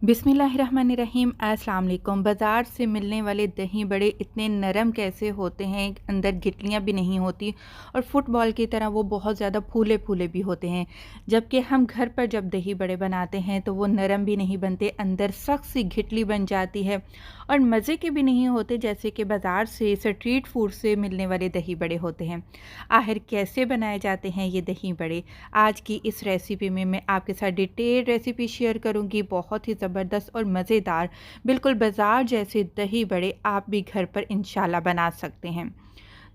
बिस्मिल्लाहिर्रहमानिर्रहीम। अस्सलाम वालेकुम। बाज़ार से मिलने वाले दही बड़े इतने नरम कैसे होते हैं, अंदर गिटलियाँ भी नहीं होती और फुटबॉल की तरह वो बहुत ज़्यादा फूले फूले भी होते हैं। जबकि हम घर पर जब दही बड़े बनाते हैं तो वो नरम भी नहीं बनते, अंदर सख्त सी गिटली बन जाती है और मज़े के भी नहीं होते जैसे कि बाज़ार से स्ट्रीट फूड से मिलने वाले दही बड़े होते हैं। आखिर कैसे बनाए जाते हैं ये दही बड़े? आज की इस रेसिपी में मैं आपके साथ डिटेल रेसिपी शेयर करूंगी। बहुत ही ज़बरदस्त और मज़ेदार, बिल्कुल बाज़ार जैसे दही बड़े आप भी घर पर इंशाल्लाह बना सकते हैं।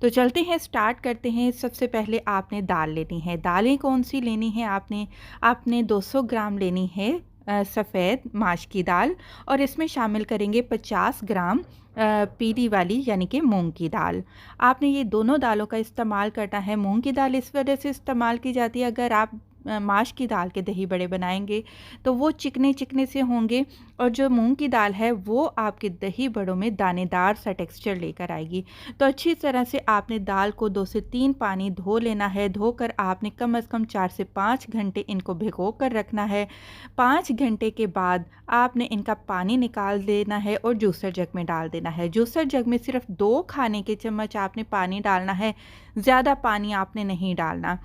तो चलते हैं, स्टार्ट करते हैं। सबसे पहले आपने दाल लेनी है। दालें कौन सी लेनी है? आपने आपने 200 ग्राम लेनी है सफ़ेद माश की दाल, और इसमें शामिल करेंगे 50 ग्राम पीली वाली यानी कि मूंग की दाल। आपने ये दोनों दालों का इस्तेमाल करना है। मूंग की दाल इस वजह से इस्तेमाल की जाती है, अगर आप माश की दाल के दही बड़े बनाएंगे तो वो चिकने चिकने से होंगे और जो मूंग की दाल है वो आपके दही बड़ों में दानेदार सा टेक्सचर लेकर आएगी। तो अच्छी तरह से आपने दाल को 2 से 3 पानी धो लेना है। धोकर आपने कम से कम 4 से 5 घंटे इनको भिगो कर रखना है। 5 घंटे के बाद आपने इनका पानी निकाल देना है और जूसर जग में डाल देना है। जूसर जग में सिर्फ 2 खाने के चम्मच आपने पानी डालना है, ज़्यादा पानी आपने नहीं डालना,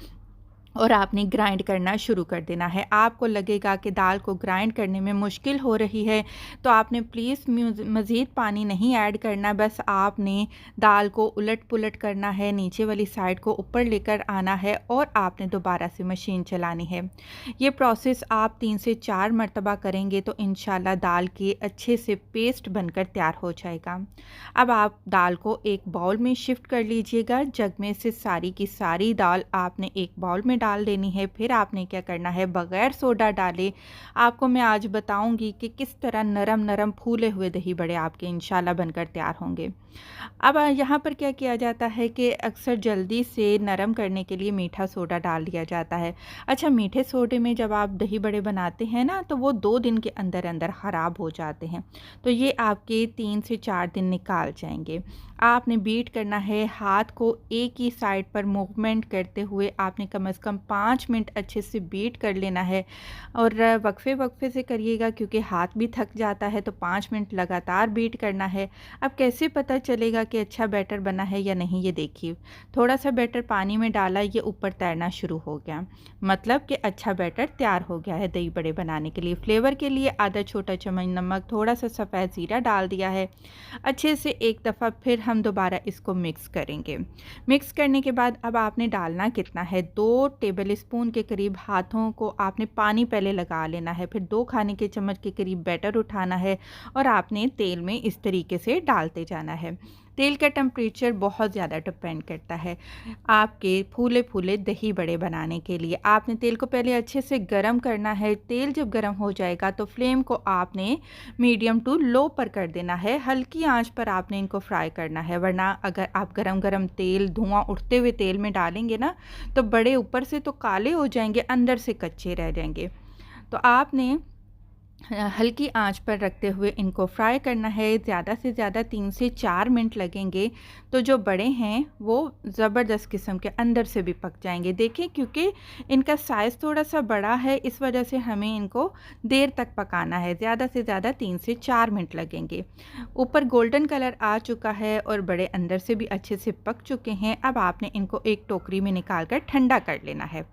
और आपने ग्राइंड करना शुरू कर देना है। आपको लगेगा कि दाल को ग्राइंड करने में मुश्किल हो रही है तो आपने प्लीज़ मज़ीद पानी नहीं ऐड करना, बस आपने दाल को उलट पुलट करना है, नीचे वाली साइड को ऊपर लेकर आना है और आपने दोबारा से मशीन चलानी है। ये प्रोसेस आप 3 से 4 मरतबा करेंगे तो इंशाल्लाह दाल के अच्छे से पेस्ट बनकर तैयार हो जाएगा। अब आप दाल को एक बाउल में शिफ्ट कर लीजिएगा। जग में से सारी की सारी दाल आपने एक बाउल में डाल देनी है। फिर आपने क्या करना है, बग़ैर सोडा डाले आपको मैं आज बताऊंगी कि किस तरह नरम नरम फूले हुए दही बड़े आपके इंशाल्लाह बनकर तैयार होंगे। अब यहाँ पर क्या किया जाता है कि अक्सर जल्दी से नरम करने के लिए मीठा सोडा डाल दिया जाता है। अच्छा, मीठे सोडे में जब आप दही बड़े बनाते हैं ना तो वो 2 दिन के अंदर अंदर ख़राब हो जाते हैं, तो ये आपके 3 से 4 दिन निकाल जाएंगे। आपने बीट करना है, हाथ को एक ही साइड पर मूवमेंट करते हुए आपने कम से कम 5 मिनट अच्छे से बीट कर लेना है और वक्फे वक्फे से करिएगा क्योंकि हाथ भी थक जाता है, तो 5 मिनट लगातार बीट करना है। अब कैसे पता चलेगा कि अच्छा बैटर बना है या नहीं? ये देखिए, थोड़ा सा बैटर पानी में डाला, ये ऊपर तैरना शुरू हो गया, मतलब कि अच्छा बैटर तैयार हो गया है दही बड़े बनाने के लिए। फ्लेवर के लिए आधा छोटा चम्मच नमक, थोड़ा सा सफ़ेद ज़ीरा डाल दिया है। अच्छे से एक दफ़ा फिर हम दोबारा इसको मिक्स करेंगे। मिक्स करने के बाद अब आपने डालना कितना है, 2 टेबल स्पून के करीब हाथों को आपने पानी पहले लगा लेना है, फिर 2 खाने के चम्मच के करीब बैटर उठाना है और आपने तेल में इस तरीके से डालते जाना है। तेल का टेम्परेचर बहुत ज़्यादा डिपेंड करता है आपके फूले फूले दही बड़े बनाने के लिए। आपने तेल को पहले अच्छे से गरम करना है। तेल जब गरम हो जाएगा तो फ्लेम को आपने मीडियम टू लो पर कर देना है। हल्की आंच पर आपने इनको फ्राई करना है, वरना अगर आप गरम गरम तेल, धुआं उठते हुए तेल में डालेंगे ना तो बड़े ऊपर से तो काले हो जाएंगे, अंदर से कच्चे रह जाएंगे। तो आपने हल्की आंच पर रखते हुए इनको फ्राई करना है। ज़्यादा से ज़्यादा 3 से 4 मिनट लगेंगे, तो जो बड़े हैं वो ज़बरदस्त किस्म के अंदर से भी पक जाएंगे। देखिए, क्योंकि इनका साइज़ थोड़ा सा बड़ा है इस वजह से हमें इनको देर तक पकाना है। ज़्यादा से ज़्यादा 3 से 4 मिनट लगेंगे। ऊपर गोल्डन कलर आ चुका है और बड़े अंदर से भी अच्छे से पक चुके हैं। अब आपने इनको एक टोकरी में निकाल कर ठंडा कर लेना है।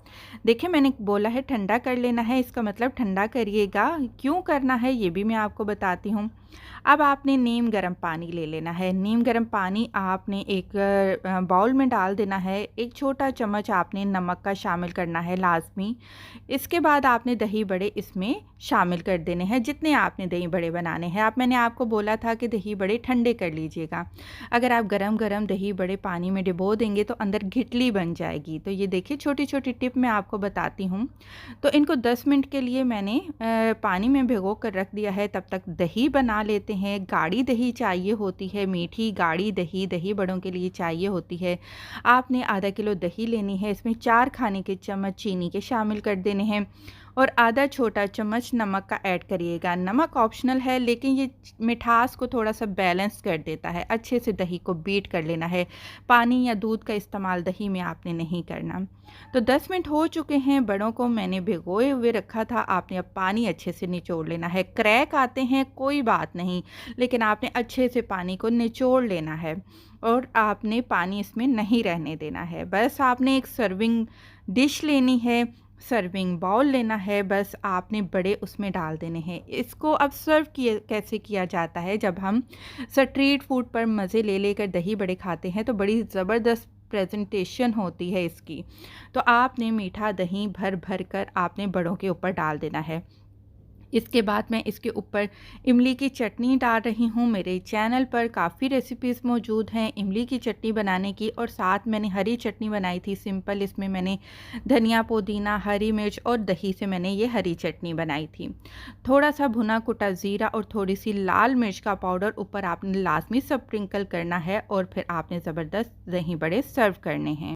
देखिए, मैंने बोला है ठंडा कर लेना है, इसका मतलब ठंडा करिएगा। क्यों करना है ये भी मैं आपको बताती हूँ। अब आपने नीम गर्म पानी ले लेना है। नीम गर्म पानी आपने एक बाउल में डाल देना है। एक छोटा चम्मच आपने नमक का शामिल करना है लाजमी। इसके बाद आपने दही बड़े इसमें शामिल कर देने हैं, जितने आपने दही बड़े बनाने हैं। मैंने आपको बोला था कि दही बड़े ठंडे कर लीजिएगा। अगर आप गरम गरम दही बड़े पानी में डुबो देंगे तो अंदर घिटली बन जाएगी। तो ये देखिए, छोटी छोटी टिप मैं आपको बताती हूँ। तो इनको 10 मिनट के लिए मैंने पानी में भिगो कर रख दिया है। तब तक दही बना लेते हैं। गाढ़ी दही चाहिए होती है, मीठी गाढ़ी दही दही बड़ों के लिए चाहिए होती है। आपने आधा किलो दही लेनी है, इसमें 4 खाने के चम्मच चीनी के शामिल कर देने हैं और आधा छोटा चम्मच नमक का ऐड करिएगा। नमक ऑप्शनल है, लेकिन ये मिठास को थोड़ा-सा बैलेंस कर देता है। अच्छे से दही को बीट कर लेना है। पानी या दूध का इस्तेमाल दही में आपने नहीं करना। तो 10 मिनट हो चुके हैं, बड़ों को मैंने भिगोए हुए रखा था, आपने अब पानी अच्छे से निचोड़ लेना है। क्रैक आते हैं कोई बात नहीं, लेकिन आपने अच्छे से पानी को निचोड़ लेना है और आपने पानी इसमें नहीं रहने देना है। बस आपने एक सर्विंग डिश लेनी है, सर्विंग बाउल लेना है, बस आपने बड़े उसमें डाल देने हैं। इसको अब सर्व किए कैसे किया जाता है, जब हम स्ट्रीट फूड पर मज़े ले लेकर दही बड़े खाते हैं तो बड़ी ज़बरदस्त प्रेजेंटेशन होती है इसकी। तो आपने मीठा दही भर भर कर आपने बड़ों के ऊपर डाल देना है। इसके बाद मैं इसके ऊपर इमली की चटनी डाल रही हूँ। मेरे चैनल पर काफ़ी रेसिपीज़ मौजूद हैं इमली की चटनी बनाने की, और साथ मैंने हरी चटनी बनाई थी सिंपल। इसमें मैंने धनिया, पुदीना, हरी मिर्च और दही से मैंने ये हरी चटनी बनाई थी। थोड़ा सा भुना कुटा ज़ीरा और थोड़ी सी लाल मिर्च का पाउडर ऊपर आपने लाजमी स्प्रिंकल करना है, और फिर आपने ज़बरदस्त दही बड़े सर्व करने हैं।